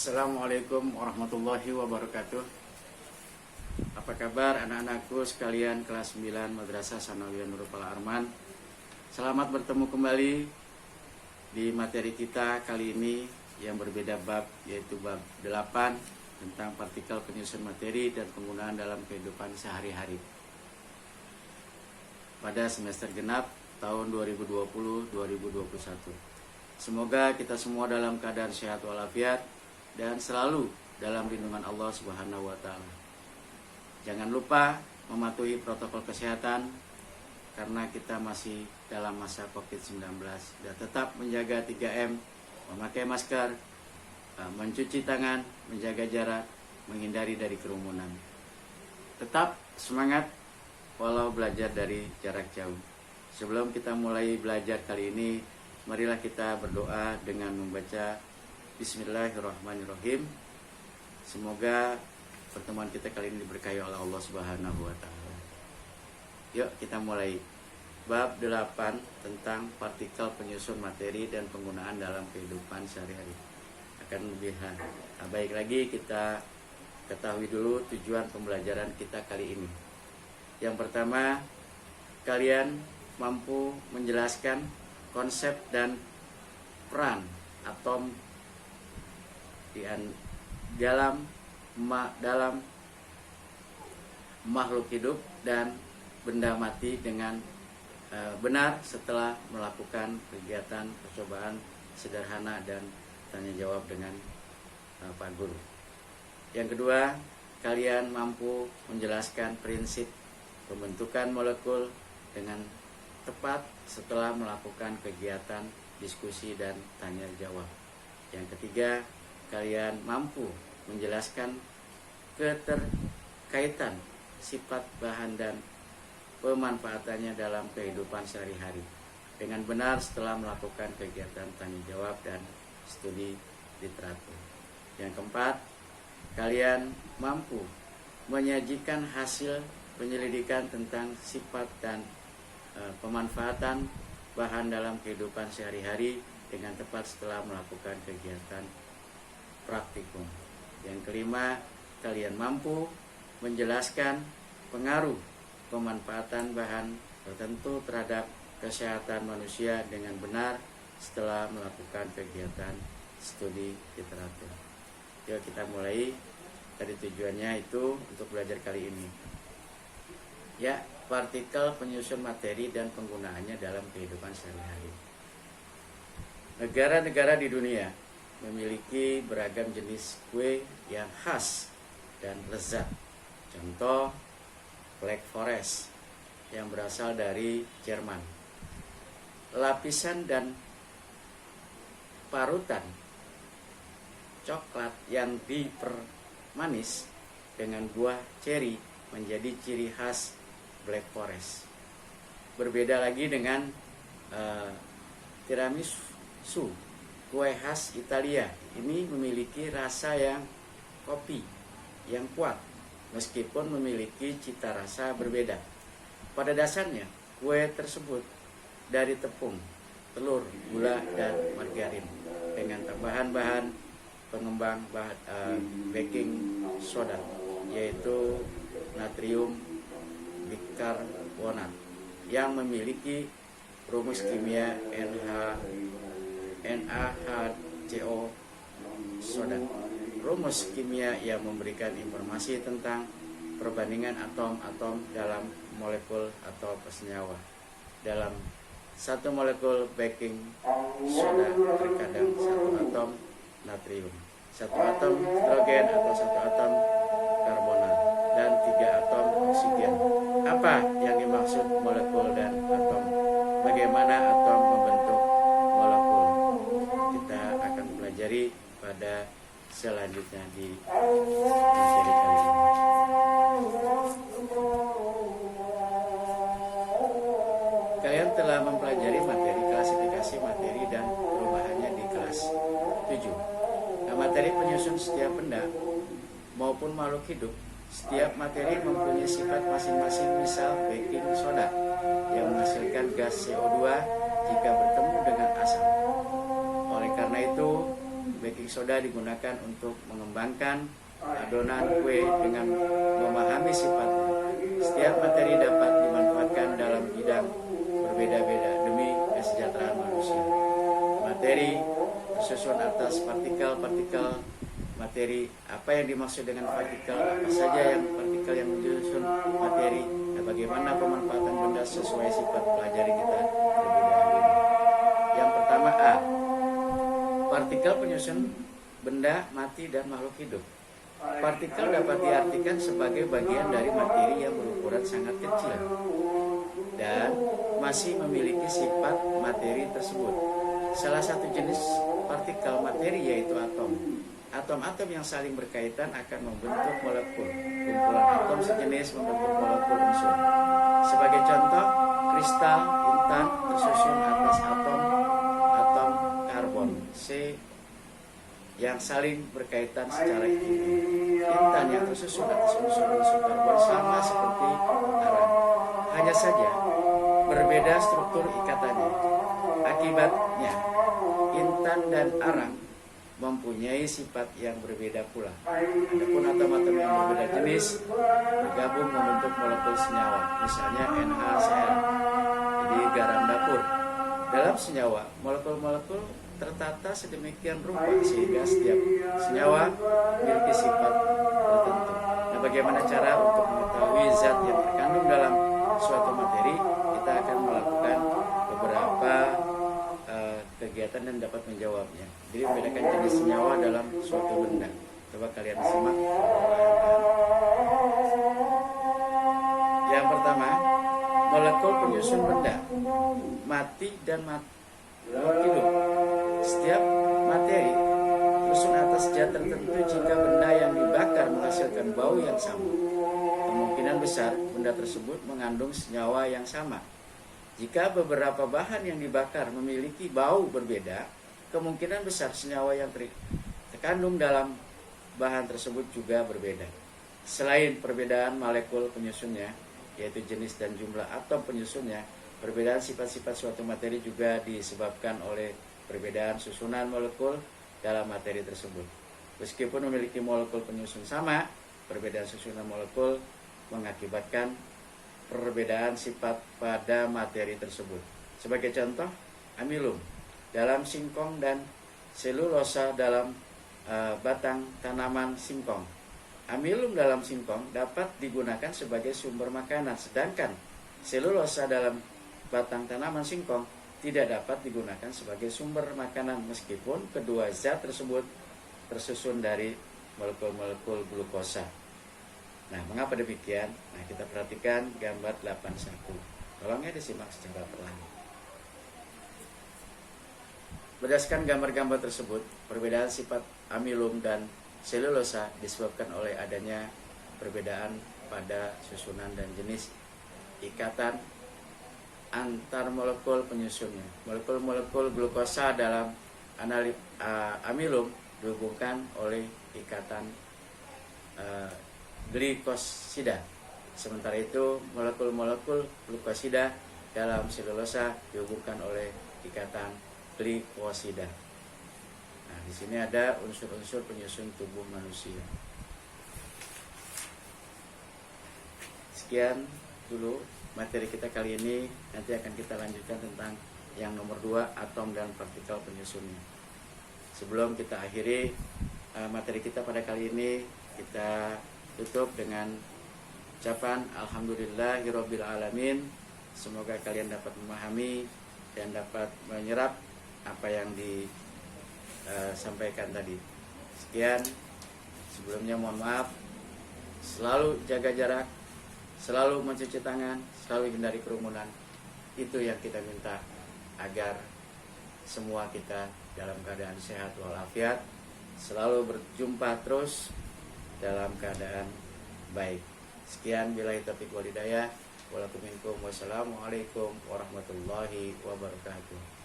Assalamualaikum warahmatullahi wabarakatuh. Apa kabar anak-anakku sekalian kelas 9 Madrasah Sanawiyah Nurul Fala Arman. Selamat bertemu kembali di materi kita kali ini yang berbeda bab, yaitu bab 8 tentang partikel penyusun materi dan penggunaan dalam kehidupan sehari-hari pada semester genap tahun 2020-2021. Semoga kita semua dalam keadaan sehat walafiat dan selalu dalam lindungan Allah Subhanahu wa taala. Jangan lupa mematuhi protokol kesehatan karena kita masih dalam masa Covid-19, dan tetap menjaga 3M, memakai masker, mencuci tangan, menjaga jarak, menghindari dari kerumunan. Tetap semangat walau belajar dari jarak jauh. Sebelum kita mulai belajar kali ini, marilah kita berdoa dengan membaca Bismillahirrahmanirrahim. Semoga pertemuan kita kali ini diberkahi oleh Allah Subhanahu wa taala. Yuk kita mulai. Bab 8 tentang partikel penyusun materi dan penggunaan dalam kehidupan sehari-hari. Akan lebih baik lagi kita ketahui dulu tujuan pembelajaran kita kali ini. Yang pertama, kalian mampu menjelaskan konsep dan peran atom dalam makhluk hidup dan benda mati dengan benar setelah melakukan kegiatan percobaan sederhana dan tanya jawab dengan Pak Guru. Yang kedua, kalian mampu menjelaskan prinsip pembentukan molekul dengan tepat setelah melakukan kegiatan diskusi dan tanya jawab. Yang ketiga, kalian mampu menjelaskan keterkaitan sifat bahan dan pemanfaatannya dalam kehidupan sehari-hari dengan benar setelah melakukan kegiatan tanya jawab dan studi literatur. Yang keempat, kalian mampu menyajikan hasil penyelidikan tentang sifat dan pemanfaatan bahan dalam kehidupan sehari-hari dengan tepat setelah melakukan kegiatan praktikum. Yang kelima, kalian mampu menjelaskan pengaruh pemanfaatan bahan tertentu terhadap kesehatan manusia dengan benar setelah melakukan kegiatan studi literatur. Yuk kita mulai. Tadi tujuannya itu untuk belajar kali ini. Ya, partikel penyusun materi dan penggunaannya dalam kehidupan sehari-hari. Negara-negara di dunia memiliki beragam jenis kue yang khas dan lezat. Contoh, Black Forest yang berasal dari Jerman. Lapisan dan parutan coklat yang dipermanis dengan buah ceri menjadi ciri khas Black Forest. Berbeda lagi dengan tiramisu, kue khas Italia. Ini memiliki rasa yang kopi yang kuat, meskipun memiliki cita rasa berbeda. Pada dasarnya, kue tersebut dari tepung, telur, gula, dan margarin dengan tambahan bahan pengembang baking soda, yaitu natrium bikarbonat yang memiliki rumus kimia NaHCO soda. Rumus kimia yang memberikan informasi tentang perbandingan atom-atom dalam molekul atau senyawa. Dalam satu molekul baking soda terkadang satu atom natrium, satu atom hidrogen atau satu atom karbonat, dan 3 atom oksigen. Apa yang dimaksud molekul dan atom? Bagaimana atom membentuk molekul? Kita akan pelajari pada selanjutnya di materi kali ini. Kalian telah mempelajari materi klasifikasi materi dan perubahannya di kelas 7. Nah, materi penyusun setiap benda maupun makhluk hidup. Setiap materi mempunyai sifat masing-masing. Misal baking soda yang menghasilkan gas CO2 jika bertemu dengan asam. Oleh karena itu, baking soda digunakan untuk mengembangkan adonan kue dengan memahami sifatnya. Setiap materi dapat dimanfaatkan dalam bidang berbeda-beda demi kesejahteraan manusia. Materi tersusun atas partikel-partikel materi. Apa yang dimaksud dengan partikel? Apa saja yang partikel yang menyusun materi? Dan bagaimana pemanfaatan benda sesuai sifat pelajari kita terlebih dahulu. Yang pertama A. Partikel penyusun benda mati dan makhluk hidup. Partikel dapat diartikan sebagai bagian dari materi yang berukuran sangat kecil dan masih memiliki sifat materi tersebut. Salah satu jenis partikel materi yaitu atom. Atom-atom yang saling berkaitan akan membentuk molekul. Kumpulan atom sejenis membentuk molekul unsur. Sebagai contoh, kristal intan tersusun atas atom karbon C yang saling berkaitan secara kimia. Intan yang tersusun atas unsur-unsur karbon sama seperti arang. Hanya saja berbeda struktur ikatannya. Akibatnya, intan dan arang mempunyai sifat yang berbeda pula. Adapun atom-atom yang berbeda jenis bergabung membentuk molekul senyawa, misalnya NaCl, jadi garam dapur. Dalam senyawa, molekul-molekul tertata sedemikian rupa sehingga setiap senyawa memiliki sifat tertentu. Nah, bagaimana cara untuk mengetahui zat yang terkandung dalam suatu materi? Kita akan melakukan beberapa kegiatan dan dapat menjawabnya. Jadi membedakan jenis senyawa dalam suatu benda. Coba kalian simak. Yang pertama, molekul penyusun benda mati dan makhluk hidup. Setiap materi tersusun atas zat tertentu. Jika benda yang dibakar menghasilkan bau yang sama, kemungkinan besar benda tersebut mengandung senyawa yang sama. Jika beberapa bahan yang dibakar memiliki bau berbeda, kemungkinan besar senyawa yang terkandung dalam bahan tersebut juga berbeda. Selain perbedaan molekul penyusunnya, yaitu jenis dan jumlah atom penyusunnya, perbedaan sifat-sifat suatu materi juga disebabkan oleh perbedaan susunan molekul dalam materi tersebut. Meskipun memiliki molekul penyusun sama, perbedaan susunan molekul mengakibatkan perbedaan sifat pada materi tersebut. Sebagai contoh, amilum dalam singkong dan selulosa dalam batang tanaman singkong. Amilum dalam singkong dapat digunakan sebagai sumber makanan, sedangkan selulosa dalam batang tanaman singkong tidak dapat digunakan sebagai sumber makanan meskipun kedua zat tersebut tersusun dari molekul-molekul glukosa. Nah, mengapa demikian? Nah, kita perhatikan gambar 81. Tolongnya disimak secara perlahan. Berdasarkan gambar-gambar tersebut, perbedaan sifat amilum dan selulosa disebabkan oleh adanya perbedaan pada susunan dan jenis ikatan antar molekul penyusunnya. Molekul-molekul glukosa dalam amilum dihubungkan oleh ikatan glikosida. Sementara itu, molekul-molekul glukosida dalam selulosa dihubungkan oleh ikatan glikosida. Nah, di sini ada unsur-unsur penyusun tubuh manusia. Sekian dulu materi kita kali ini. Nanti akan kita lanjutkan tentang yang nomor 2, atom dan partikel penyusunnya. Sebelum kita akhiri materi kita pada kali ini, kita tutup dengan ucapan alhamdulillahirabbil alamin. Semoga kalian dapat memahami dan dapat menyerap apa yang disampaikan tadi. Sekian, sebelumnya mohon maaf. Selalu jaga jarak, selalu mencuci tangan, selalu hindari kerumunan. Itu yang kita minta agar semua kita dalam keadaan sehat walafiat, selalu berjumpa terus dalam keadaan baik. Sekian, billahi taufiq wal hidayah. Wassalamualaikum warahmatullahi wabarakatuh.